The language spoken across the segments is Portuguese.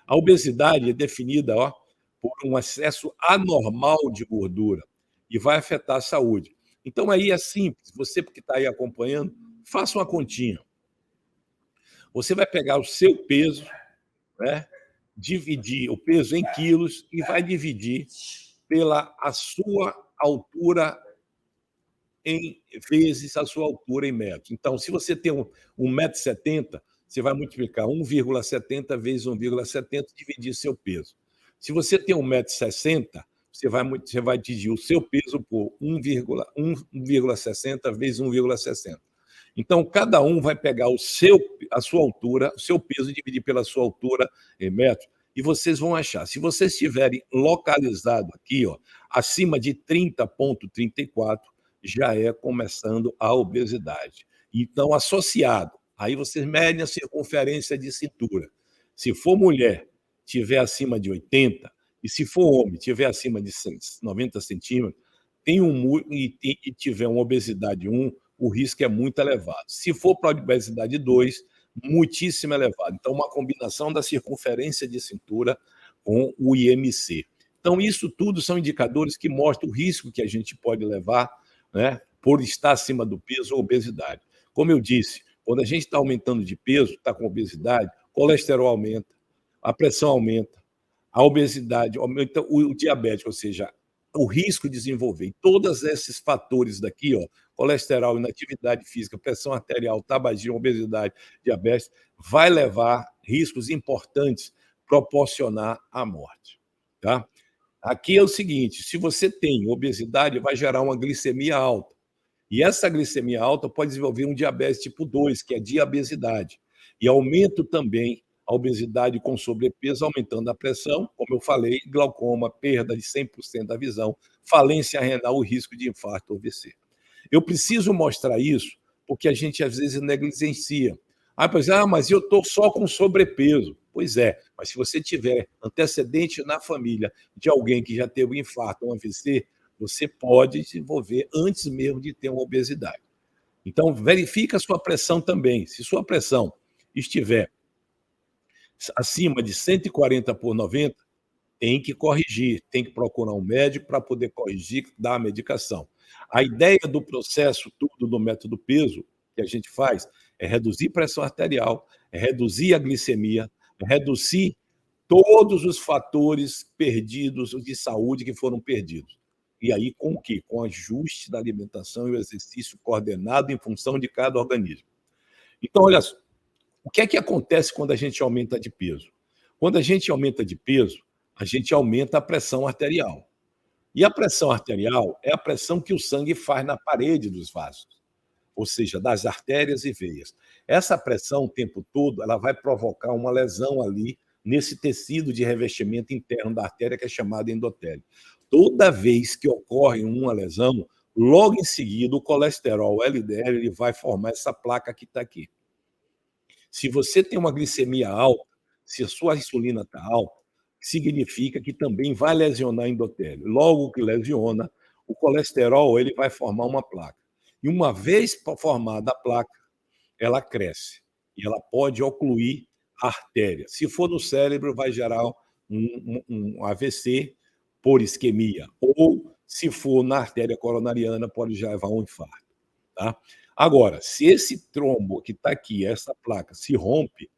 A obesidade é definida, ó, por um excesso anormal de gordura e vai afetar a saúde. Então aí é simples, você que está aí acompanhando, faça uma continha. Você vai pegar o seu peso, né, dividir o peso em quilos e vai dividir pela a sua altura em vezes a sua altura em metros. Então, se você tem 1,70 m, você vai multiplicar 1,70 vezes 1,70 e dividir seu peso. Se você tem 1,60 m, você vai dividir o seu peso por 1,60 vezes 1,60. Então, cada um vai pegar a sua altura, o seu peso e dividir pela sua altura em metros, e vocês vão achar. Se vocês estiverem localizado aqui, ó, acima de 30,34, já é começando a obesidade. Então, associado, aí vocês medem a circunferência de cintura. Se for mulher, tiver acima de 80, e se for homem, tiver acima de 90 centímetros, e tiver uma obesidade 1, o risco é muito elevado. Se for para a obesidade 2, muitíssimo elevado. Então, uma combinação da circunferência de cintura com o IMC. Então, isso tudo são indicadores que mostram o risco que a gente pode levar, né, por estar acima do peso ou obesidade. Como eu disse, quando a gente está aumentando de peso, está com obesidade, colesterol aumenta, a pressão aumenta, a obesidade aumenta, o diabetes, ou seja, o risco de desenvolver. E todos esses fatores daqui, ó, colesterol, inatividade física, pressão arterial, tabagismo, obesidade, diabetes, vai levar riscos importantes, proporcionar à morte. Tá? Aqui é o seguinte, se você tem obesidade, vai gerar uma glicemia alta. E essa glicemia alta pode desenvolver um diabetes tipo 2, que é diabesidade. E aumento também a obesidade com sobrepeso, aumentando a pressão, como eu falei, glaucoma, perda de 100% da visão, falência renal, o risco de infarto ou AVC. Eu preciso mostrar isso porque a gente às vezes negligencia. Mas eu estou só com sobrepeso. Pois é, mas se você tiver antecedente na família de alguém que já teve um infarto ou um AVC, você pode desenvolver antes mesmo de ter uma obesidade. Então, verifique a sua pressão também. Se sua pressão estiver acima de 140/90, tem que corrigir, tem que procurar um médico para poder corrigir, dar a medicação. A ideia do processo tudo do método peso que a gente faz é reduzir pressão arterial, é reduzir a glicemia, é reduzir todos os fatores perdidos de saúde que foram perdidos. E aí com o quê? Com o ajuste da alimentação e o exercício coordenado em função de cada organismo. Então, olha só, o que é que acontece quando a gente aumenta de peso? Quando a gente aumenta de peso, a gente aumenta a pressão arterial. E a pressão arterial é a pressão que o sangue faz na parede dos vasos, ou seja, das artérias e veias. Essa pressão o tempo todo, ela vai provocar uma lesão ali nesse tecido de revestimento interno da artéria que é chamado endotélio. Toda vez que ocorre uma lesão, logo em seguida o colesterol o LDL ele vai formar essa placa que está aqui. Se você tem uma glicemia alta, se a sua insulina está alta, significa que também vai lesionar endotélio. Logo que lesiona, o colesterol ele vai formar uma placa. E uma vez formada a placa, ela cresce e ela pode ocluir a artéria. Se for no cérebro, vai gerar um AVC por isquemia. Ou, se for na artéria coronariana, pode levar a um infarto. Tá? Agora, se esse trombo que está aqui, essa placa, se rompe,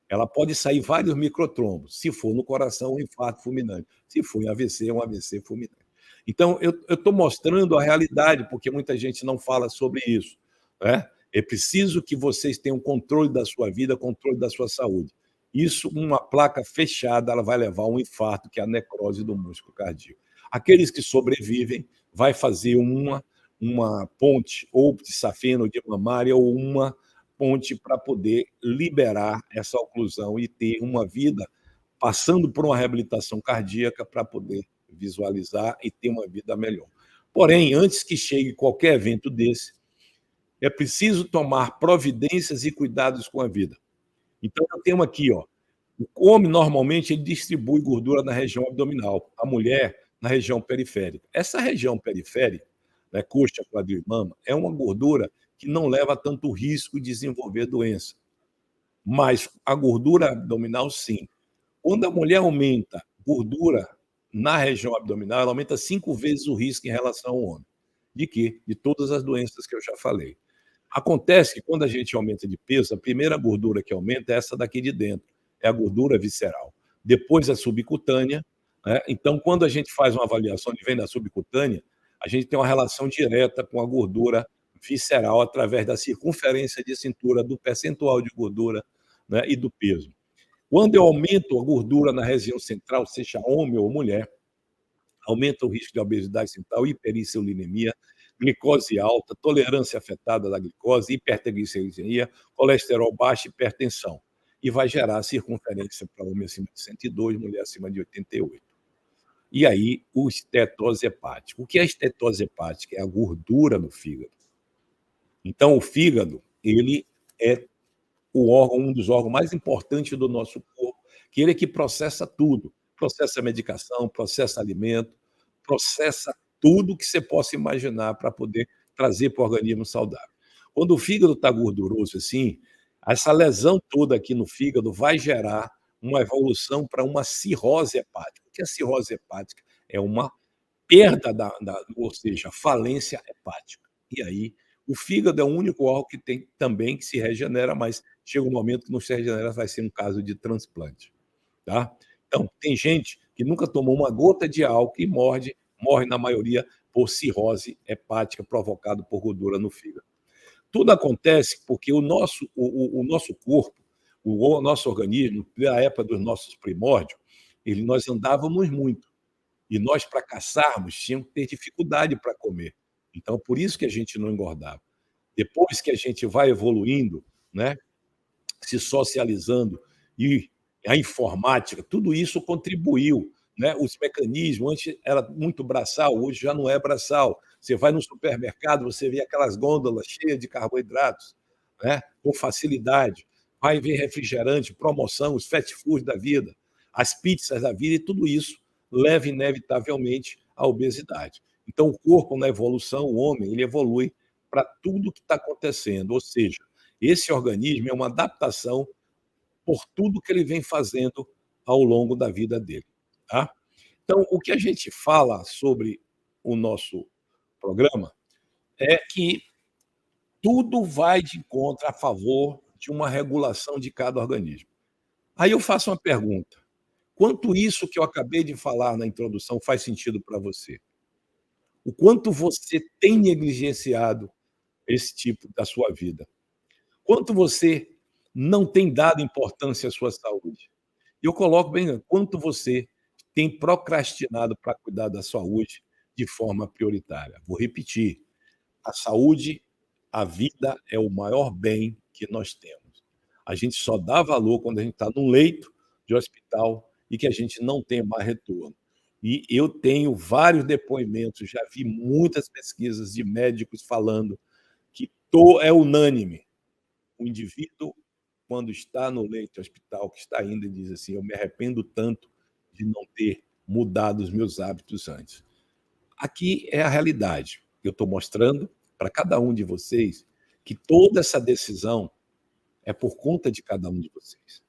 ela pode sair vários microtrombos. Se for no coração, um infarto fulminante. Se for em AVC, um AVC fulminante. Então, eu estou mostrando a realidade, porque muita gente não fala sobre isso. Né? É preciso que vocês tenham controle da sua vida, controle da sua saúde. Isso, uma placa fechada, ela vai levar a um infarto, que é a necrose do músculo cardíaco. Aqueles que sobrevivem, vai fazer uma ponte, ou de safena, ou de mamária, ou uma ponte para poder liberar essa oclusão e ter uma vida passando por uma reabilitação cardíaca para poder visualizar e ter uma vida melhor. Porém, antes que chegue qualquer evento desse, é preciso tomar providências e cuidados com a vida. Então, eu tenho aqui, ó, o homem normalmente ele distribui gordura na região abdominal, a mulher na região periférica. Essa região periférica, né, coxa, quadril e mama, é uma gordura que não leva tanto risco de desenvolver doença. Mas a gordura abdominal, sim. Quando a mulher aumenta gordura na região abdominal, ela aumenta 5 vezes o risco em relação ao homem. De quê? De todas as doenças que eu já falei. Acontece que quando a gente aumenta de peso, a primeira gordura que aumenta é essa daqui de dentro, é a gordura visceral. Depois a subcutânea, né? Então, quando a gente faz uma avaliação de vem da subcutânea, a gente tem uma relação direta com a gordura visceral através da circunferência de cintura, do percentual de gordura, né, e do peso. Quando eu aumento a gordura na região central, seja homem ou mulher, aumenta o risco de obesidade central, hiperinsulinemia, glicose alta, tolerância afetada da glicose, hipertriglicemia, colesterol baixo, hipertensão. E vai gerar circunferência para homem acima de 102, mulher acima de 88. E aí, o estetose hepático. O que é estetose hepática? É a gordura no fígado. Então, o fígado, ele é um dos órgãos mais importantes do nosso corpo, que ele é que processa tudo. Processa medicação, processa alimento, processa tudo que você possa imaginar para poder trazer para o organismo saudável. Quando o fígado está gorduroso assim, essa lesão toda aqui no fígado vai gerar uma evolução para uma cirrose hepática. O que é cirrose hepática? É uma perda ou seja, falência hepática. E aí, o fígado é o único órgão que tem também que se regenera, mas chega um momento que não se regenera, vai ser um caso de transplante, tá? Então, tem gente que nunca tomou uma gota de álcool e morre na maioria por cirrose hepática provocada por gordura no fígado. Tudo acontece porque o nosso corpo, o nosso organismo, na época dos nossos primórdios, nós andávamos muito. E nós, para caçarmos, tínhamos que ter dificuldade para comer. Então, por isso que a gente não engordava. Depois que a gente vai evoluindo, né, se socializando, e a informática, tudo isso contribuiu. Né? Os mecanismos, antes era muito braçal, hoje já não é braçal. Você vai no supermercado, você vê aquelas gôndolas cheias de carboidratos, né, com facilidade. Vai ver refrigerante, promoção, os fast foods da vida, as pizzas da vida, e tudo isso leva inevitavelmente à obesidade. Então, o corpo, na evolução, o homem, ele evolui para tudo que está acontecendo. Ou seja, esse organismo é uma adaptação por tudo que ele vem fazendo ao longo da vida dele. Tá? Então, o que a gente fala sobre o nosso programa é que tudo vai de encontro a favor de uma regulação de cada organismo. Aí eu faço uma pergunta: quanto isso que eu acabei de falar na introdução faz sentido para você? O quanto você tem negligenciado esse tipo da sua vida? Quanto você não tem dado importância à sua saúde? E eu coloco bem, quanto você tem procrastinado para cuidar da saúde de forma prioritária? Vou repetir: a saúde, a vida é o maior bem que nós temos. A gente só dá valor quando a gente está num leito de hospital e que a gente não tem mais retorno. E eu tenho vários depoimentos, já vi muitas pesquisas de médicos falando que é unânime. O indivíduo, quando está no leito de hospital, que está ainda, diz assim: eu me arrependo tanto de não ter mudado os meus hábitos antes. Aqui é a realidade. Eu estou mostrando para cada um de vocês que toda essa decisão é por conta de cada um de vocês.